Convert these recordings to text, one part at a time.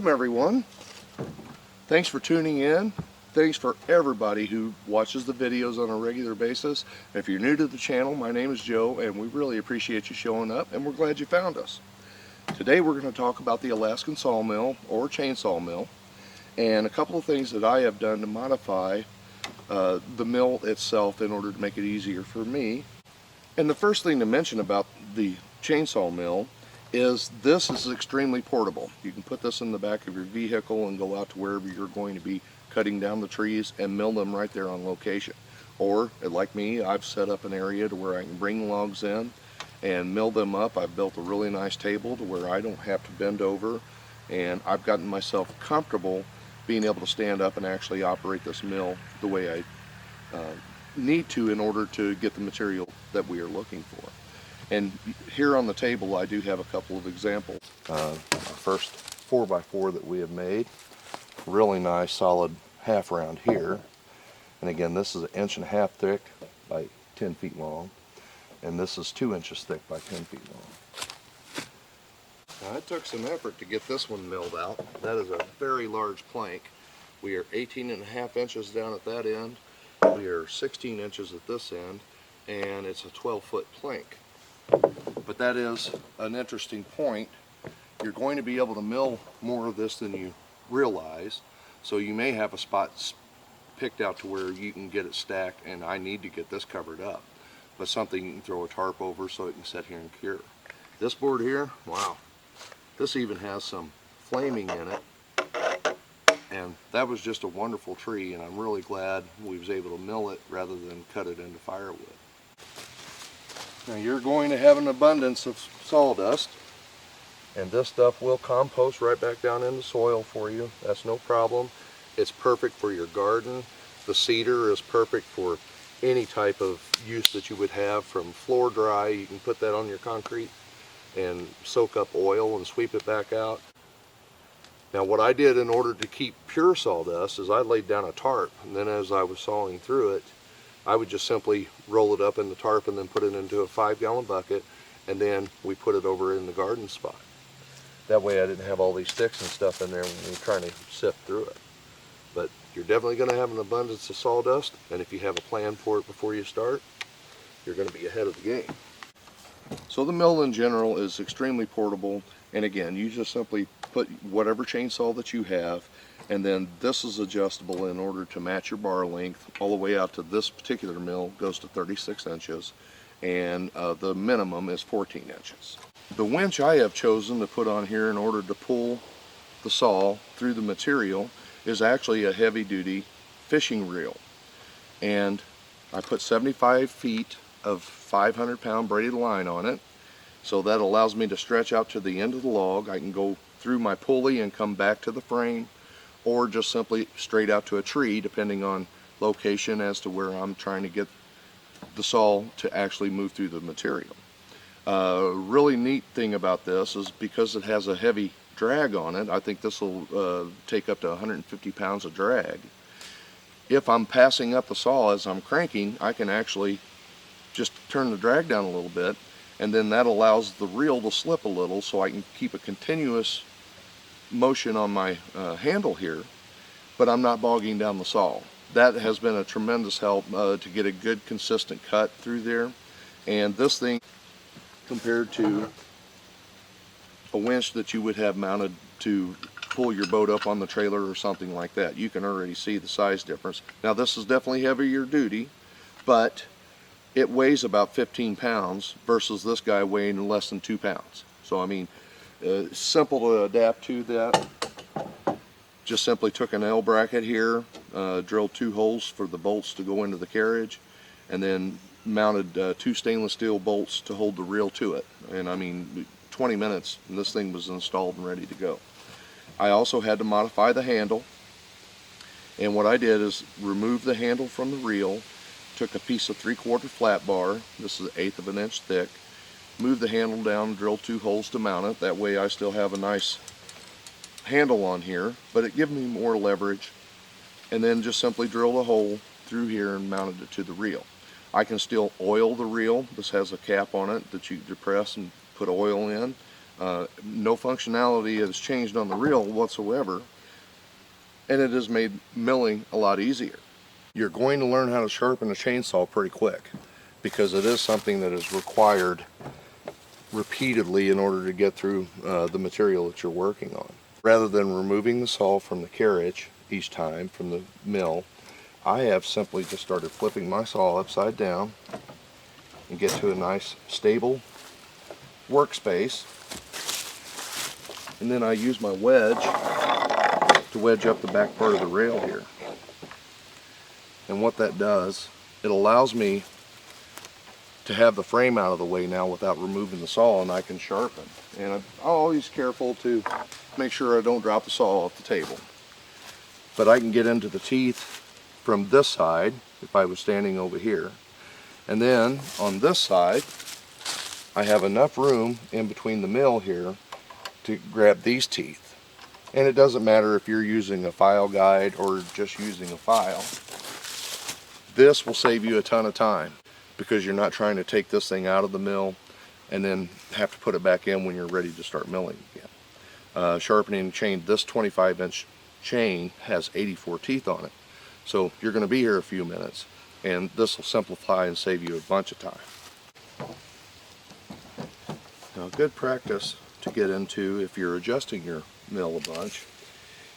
Welcome everyone. Thanks for tuning in. Thanks for everybody who watches the videos on a regular basis. If you're new to the channel, my name is Joe and we really appreciate you showing up and we're glad you found us. Today we're going to talk about the Alaskan sawmill or chainsaw mill and a couple of things that I have done to modify the mill itself in order to make it easier for me. And the first thing to mention about the chainsaw mill is this is extremely portable. You can put this in the back of your vehicle and go out to wherever you're going to be cutting down the trees and mill them right there on location. Or, like me, I've set up an area to where I can bring logs in and mill them up. I've built a really nice table to where I don't have to bend over, and I've gotten myself comfortable being able to stand up and actually operate this mill the way I need to in order to get the material that we are looking for. And here on the table I do have a couple of examples. Our first 4x4 that we have made, really nice solid half round here, and again this is 1.5 inches thick by 10 feet long, and this is 2 inches thick by 10 feet long. Now it took some effort to get this one milled out. That is a very large plank. We are 18.5 inches down at that end, we are 16 inches at this end, and it's a 12-foot plank. But that is an interesting point. You're going to be able to mill more of this than you realize, so you may have a spot picked out to where you can get it stacked, and I need to get this covered up, but something you can throw a tarp over so it can sit here and cure. This board here, wow, this even has some flaming in it, and that was just a wonderful tree, and I'm really glad we was able to mill it rather than cut it into firewood. Now you're going to have an abundance of sawdust, and this stuff will compost right back down in the soil for you. That's no problem. It's perfect for your garden. The cedar is perfect for any type of use that you would have, from floor dry. You can put that on your concrete and soak up oil and sweep it back out. Now what I did in order to keep pure sawdust is I laid down a tarp, and then as I was sawing through it, I would just simply roll it up in the tarp and then put it into a 5-gallon bucket, and then we put it over in the garden spot. That way I didn't have all these sticks and stuff in there when we were trying to sift through it. But you're definitely going to have an abundance of sawdust, and if you have a plan for it before you start, you're going to be ahead of the game. So the mill in general is extremely portable, and again, you just simply put whatever chainsaw that you have, and then this is adjustable in order to match your bar length all the way out to this particular mill goes to 36 inches, and the minimum is 14 inches. The winch I have chosen to put on here in order to pull the saw through the material is actually a heavy-duty fishing reel, and I put 75 feet of 500-pound braided line on it, so that allows me to stretch out to the end of the log. I can go through my pulley and come back to the frame, or just simply straight out to a tree, depending on location as to where I'm trying to get the saw to actually move through the material. Really neat thing about this is because it has a heavy drag on it, I think this will take up to 150 pounds of drag. If I'm passing up the saw as I'm cranking, I can actually just turn the drag down a little bit, and then that allows the reel to slip a little so I can keep a continuous motion on my handle here, but I'm not bogging down the saw. That has been a tremendous help to get a good consistent cut through there. And this thing, compared to a winch that you would have mounted to pull your boat up on the trailer or something like that, you can already see the size difference. Now this is definitely heavier duty, but it weighs about 15 pounds versus this guy weighing less than 2 pounds. So I mean, simple to adapt to that. Just simply took an L bracket here, drilled 2 holes for the bolts to go into the carriage, and then mounted 2 stainless steel bolts to hold the reel to it. And I mean, 20 minutes and this thing was installed and ready to go. I also had to modify the handle, and what I did is remove the handle from the reel, took a piece of 3/4 flat bar, this is 1/8 of an inch thick, move the handle down, drill 2 holes to mount it. That way I still have a nice handle on here, but it gives me more leverage, and then just simply drill a hole through here and mounted it to the reel. I can still oil the reel. This has a cap on it that you depress and put oil in. No functionality has changed on the reel whatsoever, and it has made milling a lot easier. You're going to learn how to sharpen a chainsaw pretty quick, because it is something that is required repeatedly in order to get through the material that you're working on. Rather than removing the saw from the carriage each time from the mill, I have simply just started flipping my saw upside down and get to a nice stable workspace, and then I use my wedge to wedge up the back part of the rail here. And what that does, it allows me to have the frame out of the way now without removing the saw, and I can sharpen. And I'm always careful to make sure I don't drop the saw off the table. But I can get into the teeth from this side if I was standing over here. And then on this side, I have enough room in between the mill here to grab these teeth. And it doesn't matter if you're using a file guide or just using a file. This will save you a ton of time, because you're not trying to take this thing out of the mill and then have to put it back in when you're ready to start milling again. Sharpening chain, this 25-inch chain has 84 teeth on it. So you're going to be here a few minutes, and this will simplify and save you a bunch of time. Now, good practice to get into if you're adjusting your mill a bunch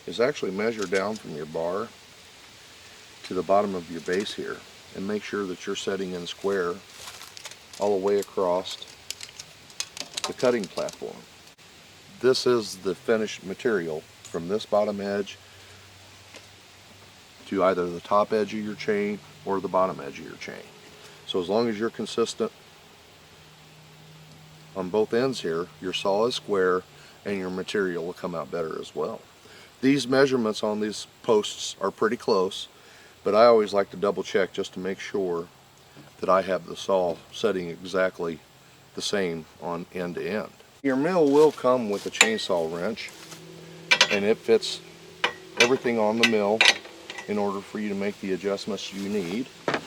is actually measure down from your bar to the bottom of your base here, and make sure that you're setting in square all the way across the cutting platform. This is the finished material from this bottom edge to either the top edge of your chain or the bottom edge of your chain. So as long as you're consistent on both ends here, your saw is square and your material will come out better as well. These measurements on these posts are pretty close, but I always like to double check just to make sure that I have the saw setting exactly the same on end to end. Your mill will come with a chainsaw wrench, and it fits everything on the mill in order for you to make the adjustments you need. But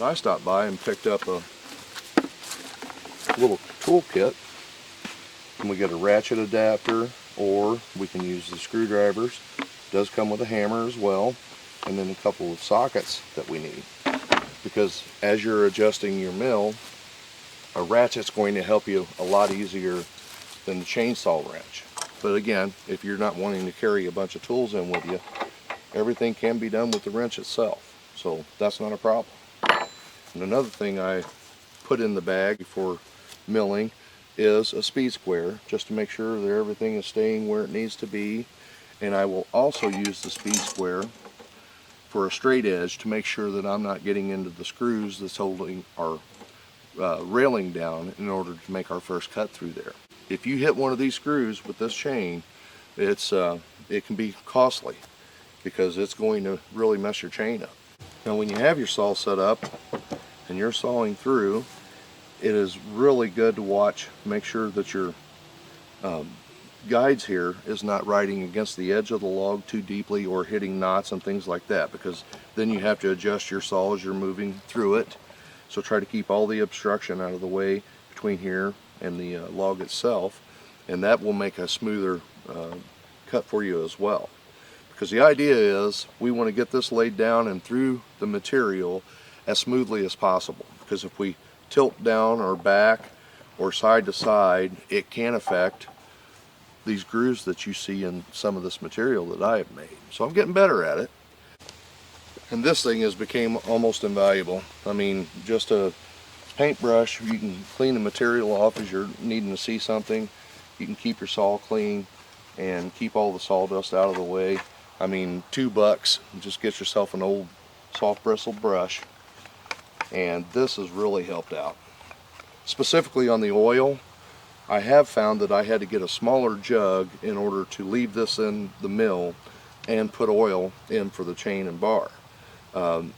I stopped by and picked up a little toolkit, and we get a ratchet adapter, or we can use the screwdrivers. It does come with a hammer as well, and then a couple of sockets that we need, because as you're adjusting your mill, a ratchet's going to help you a lot easier than the chainsaw wrench. But again, if you're not wanting to carry a bunch of tools in with you, everything can be done with the wrench itself, so that's not a problem. And another thing I put in the bag for milling is a speed square, just to make sure that everything is staying where it needs to be. And I will also use the speed square for a straight edge to make sure that I'm not getting into the screws that's holding our railing down in order to make our first cut through there. If you hit one of these screws with this chain, it can be costly, because it's going to really mess your chain up. Now when you have your saw set up and you're sawing through, it is really good to watch, make sure that your guides here is not riding against the edge of the log too deeply or hitting knots and things like that, because then you have to adjust your saw as you're moving through it. So try to keep all the obstruction out of the way between here and the log itself, and that will make a smoother cut for you as well. Because the idea is we want to get this laid down and through the material as smoothly as possible, because if we tilt down or back or side to side, it can affect these grooves that you see in some of this material that I have made. So I'm getting better at it. And this thing has become almost invaluable. I mean, just a paintbrush, you can clean the material off as you're needing to see something. You can keep your saw clean and keep all the sawdust out of the way. I mean, $2, just get yourself an old soft bristle brush, and this has really helped out. Specifically on the oil, I have found that I had to get a smaller jug in order to leave this in the mill and put oil in for the chain and bar. The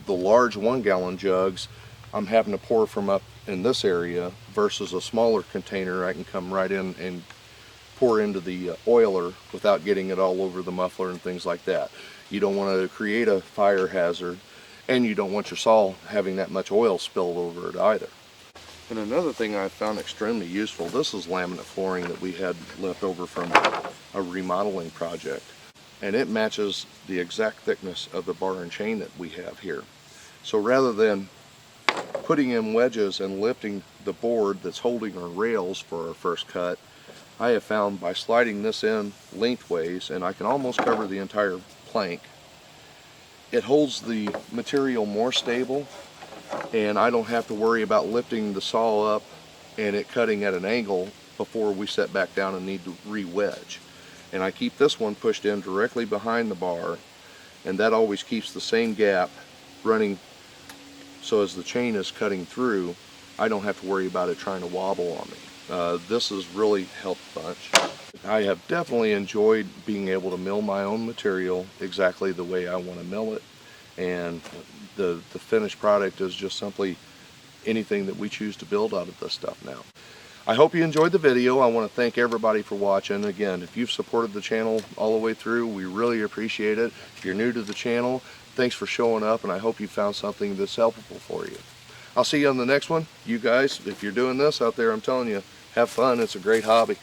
large 1-gallon jugs I'm having to pour from up in this area, versus a smaller container I can come right in and pour into the oiler without getting it all over the muffler and things like that. You don't want to create a fire hazard, and you don't want your saw having that much oil spilled over it either. And another thing I found extremely useful, this is laminate flooring that we had left over from a remodeling project. And it matches the exact thickness of the bar and chain that we have here. So rather than putting in wedges and lifting the board that's holding our rails for our first cut, I have found by sliding this in lengthways, and I can almost cover the entire plank, it holds the material more stable, and I don't have to worry about lifting the saw up and it cutting at an angle before we set back down and need to re-wedge. And I keep this one pushed in directly behind the bar, and that always keeps the same gap running, so as the chain is cutting through, I don't have to worry about it trying to wobble on me. This has really helped a bunch. I have definitely enjoyed being able to mill my own material exactly the way I want to mill it, and the finished product is just simply anything that we choose to build out of this stuff now. I hope you enjoyed the video. I want to thank everybody for watching. Again, if you've supported the channel all the way through, we really appreciate it. If you're new to the channel, thanks for showing up, and I hope you found something that's helpful for you. I'll see you on the next one. You guys, if you're doing this out there, I'm telling you, have fun. It's a great hobby.